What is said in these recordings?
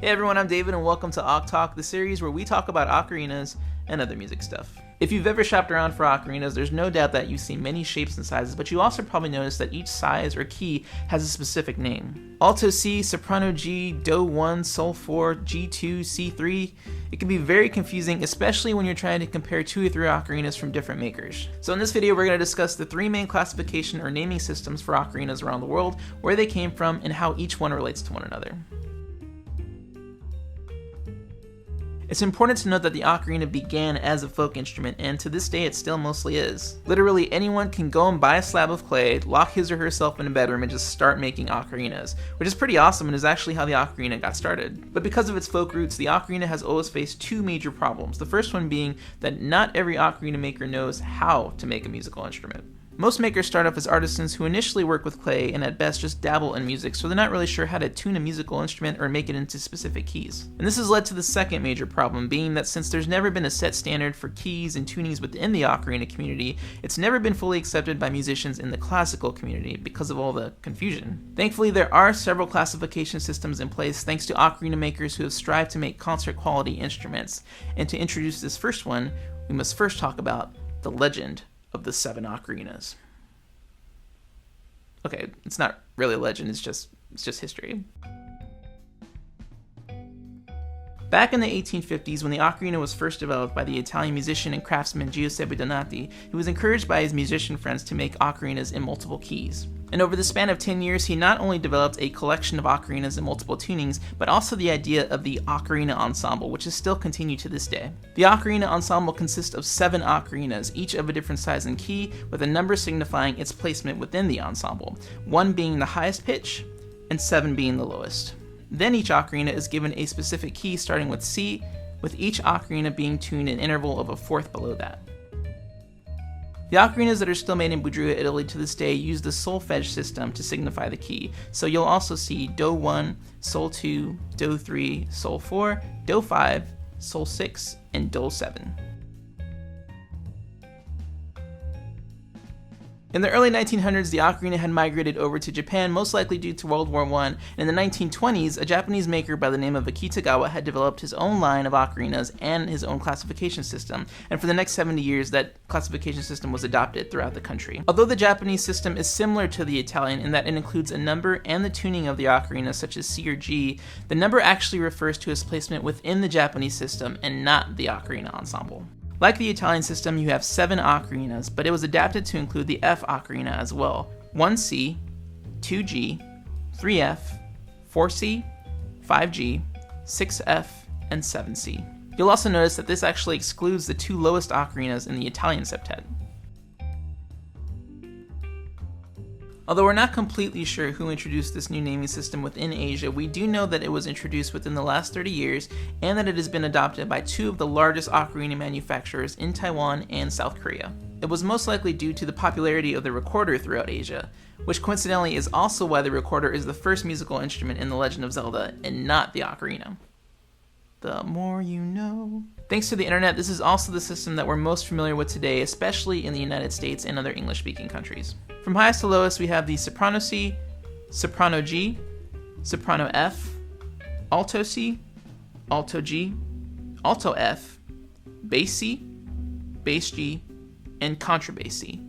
Hey everyone, I'm David and welcome to OcTalk, the series where we talk about ocarinas and other music stuff. If you've ever shopped around for ocarinas, there's no doubt that you've seen many shapes and sizes, but you also probably noticed that each size or key has a specific name. Alto C, Soprano G, Do 1, Sol 4, G2, C3. It can be very confusing, especially when you're trying to compare 2 or 3 ocarinas from different makers. So in this video, we're going to discuss the 3 main classification or naming systems for ocarinas around the world, where they came from, and how each one relates to one another. It's important to note that the ocarina began as a folk instrument, and to this day it still mostly is. Literally anyone can go and buy a slab of clay, lock his or herself in a bedroom, and just start making ocarinas, which is pretty awesome and is actually how the ocarina got started. But because of its folk roots, the ocarina has always faced 2 major problems, the first one being that not every ocarina maker knows how to make a musical instrument. Most makers start off as artisans who initially work with clay and at best just dabble in music, so they're not really sure how to tune a musical instrument or make it into specific keys. And this has led to the second major problem, being that since there's never been a set standard for keys and tunings within the ocarina community, it's never been fully accepted by musicians in the classical community because of all the confusion. Thankfully, there are several classification systems in place thanks to ocarina makers who have strived to make concert quality instruments. And to introduce this first one, we must first talk about the legend of the 7 ocarinas. Okay, it's not really a legend, it's just history. Back in the 1850s, when the ocarina was first developed by the Italian musician and craftsman Giuseppe Donati, he was encouraged by his musician friends to make ocarinas in multiple keys. And over the span of 10 years, he not only developed a collection of ocarinas in multiple tunings, but also the idea of the ocarina ensemble, which is still continued to this day. The ocarina ensemble consists of 7 ocarinas, each of a different size and key, with a number signifying its placement within the ensemble, 1 being the highest pitch, and 7 being the lowest. Then each ocarina is given a specific key starting with C, with each ocarina being tuned an interval of a fourth below that. The ocarinas that are still made in Budrio, Italy to this day use the solfege system to signify the key, so you'll also see Do 1, Sol 2, Do 3, Sol 4, Do 5, Sol 6, and Do 7. In the early 1900s, the ocarina had migrated over to Japan, most likely due to World War I, and in the 1920s, a Japanese maker by the name of Akitagawa had developed his own line of ocarinas and his own classification system, and for the next 70 years, that classification system was adopted throughout the country. Although the Japanese system is similar to the Italian in that it includes a number and the tuning of the ocarina, such as C or G, the number actually refers to its placement within the Japanese system and not the ocarina ensemble. Like the Italian system, you have 7 ocarinas, but it was adapted to include the F ocarina as well. 1C, 2G, 3F, 4C, 5G, 6F, and 7C. You'll also notice that this actually excludes the 2 lowest ocarinas in the Italian septet. Although we're not completely sure who introduced this new naming system within Asia, we do know that it was introduced within the last 30 years and that it has been adopted by 2 of the largest ocarina manufacturers in Taiwan and South Korea. It was most likely due to the popularity of the recorder throughout Asia, which coincidentally is also why the recorder is the first musical instrument in The Legend of Zelda and not the ocarina. The more you know. Thanks to the internet, this is also the system that we're most familiar with today, especially in the United States and other English-speaking countries. From highest to lowest, we have the Soprano C, Soprano G, Soprano F, Alto C, Alto G, Alto F, Bass C, Bass G, and Contrabass C.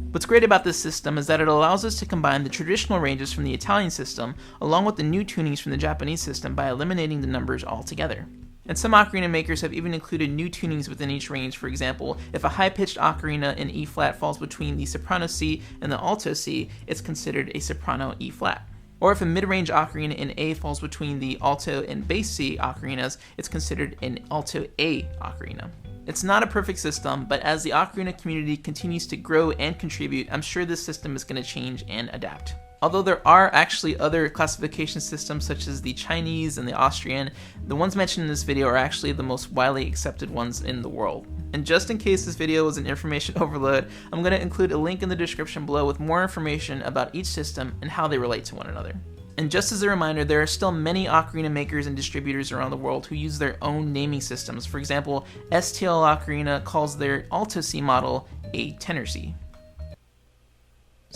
What's great about this system is that it allows us to combine the traditional ranges from the Italian system along with the new tunings from the Japanese system by eliminating the numbers altogether. And some ocarina makers have even included new tunings within each range. For example, if a high-pitched ocarina in E-flat falls between the Soprano C and the Alto C, it's considered a Soprano E-flat. Or if a mid-range ocarina in A falls between the Alto and Bass C ocarinas, it's considered an Alto A ocarina. It's not a perfect system, but as the ocarina community continues to grow and contribute, I'm sure this system is going to change and adapt. Although there are actually other classification systems such as the Chinese and the Austrian, the ones mentioned in this video are actually the most widely accepted ones in the world. And just in case this video was an information overload, I'm going to include a link in the description below with more information about each system and how they relate to one another. And just as a reminder, there are still many ocarina makers and distributors around the world who use their own naming systems. For example, STL Ocarina calls their Alto C model a tenor C.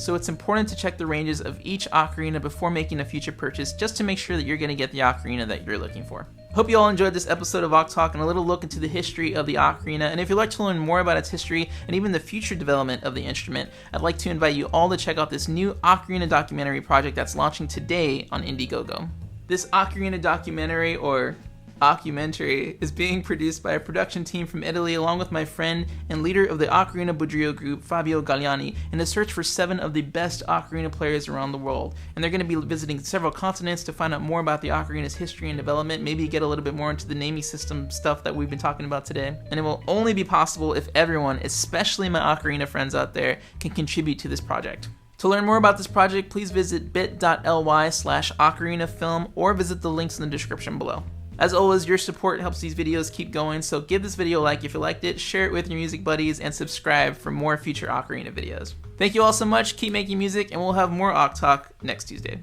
so it's important to check the ranges of each ocarina before making a future purchase, just to make sure that you're going to get the ocarina that you're looking for. Hope you all enjoyed this episode of OcTalk and a little look into the history of the ocarina, and if you'd like to learn more about its history and even the future development of the instrument, I'd like to invite you all to check out this new Ocarina documentary project that's launching today on Indiegogo. This Ocarina documentary, or Occumentary, is being produced by a production team from Italy along with my friend and leader of the Ocarina Budrio group, Fabio Galliani, in a search for 7 of the best ocarina players around the world. And they're going to be visiting several continents to find out more about the ocarina's history and development, maybe get a little bit more into the naming system stuff that we've been talking about today. And it will only be possible if everyone, especially my ocarina friends out there, can contribute to this project. To learn more about this project, please visit bit.ly/ocarinafilm or visit the links in the description below. As always, your support helps these videos keep going, so give this video a like if you liked it, share it with your music buddies, and subscribe for more future Ocarina videos. Thank you all so much, keep making music, and we'll have more OcTalk next Tuesday.